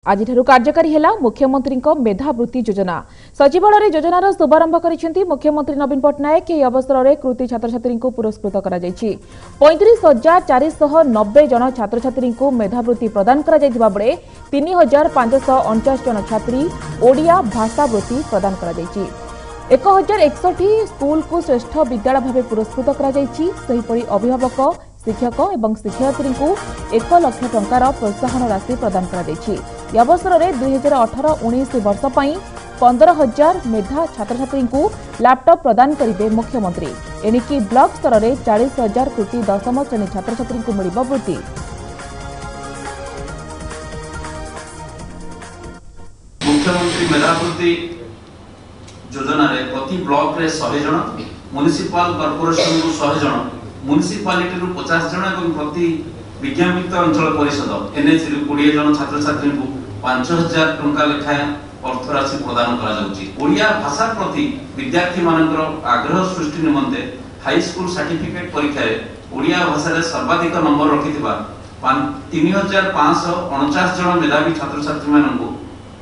आज कार्यकारी है मुख्यमंत्री मेधावृत्ति योजना। सचिवालय योजनार शुभारंभ कर मुख्यमंत्री नवीन पट्टनायक। यह अवसर में कृति छात्र छात्री को पुरस्कृत कर 35,490 जन छात्र छात्री को मेधावृत्ति प्रदान कर 3,549 जन छात्री ओडिया भाषावृत्ति प्रदान कर 1,061 स्कूल को श्रेष्ठ विद्यालय भाव पुरस्कृत कर अभिभावक शिक्षक और शिक्षयित्री को 1 लाख टंकार प्रोत्साहन राशि प्रदान कर अवसर में 2018-19 वर्ष 15,000 मेधा छात्र छात्री को लैपटॉप प्रदान करेंगे मुख्यमंत्री। एणिकी ब्लॉक स्तर में 40,000 कृति 10म श्रेणी छात्र छात्री को मिल वृत्ति। मुख्यमंत्री मेधावृत्ति योजना रे प्रति ब्लॉक रे 100 जन, म्युनिसिपल कॉर्पोरेशन को 100 जन, म्युनिसिपालिटी 50 जन और प्रति विज्ञापित अंचल परिषद एनएच 20 जन छात्र छात्री को 5,000 टंका लेखाएं अर्थ राशि प्रदान करा जाउची। ओडिया भाषा प्रति विद्यार्थी मानकर आग्रह सृष्टि निमंते हाई स्कूल सर्टिफिकेट परीक्षा रे ओडिया भाषा रे सर्वाधिक नंबर रखिथिबा 3,549 जन मेधावी छात्र छात्री माननको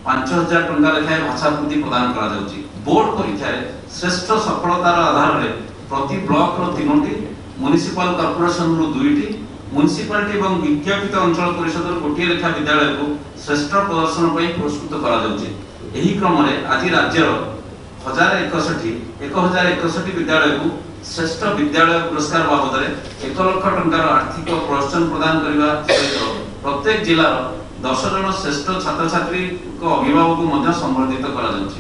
5,000 टंका लेखाएं भाषा वृत्ति प्रदान करा जाउची। बोर्ड परीक्षा रे श्रेष्ठ सफलतार आधार रे प्रति ब्लॉक रो 3टी, म्युनिसिपल कॉर्पोरेशन रो 2टी, म्युनिसिपालिटी और विज्ञापित अंचल परिषद गोटे लेखा विद्यालय को श्रेष्ठ प्रदर्शन पर पुरस्कृत करा जाउची। एही क्रम में आज राज्यर 1,061 विद्यालय को श्रेष्ठ विद्यालय पुरस्कार बाबद 1 लाख टंकार आर्थिक प्रोत्साहन प्रदान करने सहित प्रत्येक जिलार 10 जन श्रेष्ठ छात्र छात्री को अभिभावक को संबर्धित करा जाउची।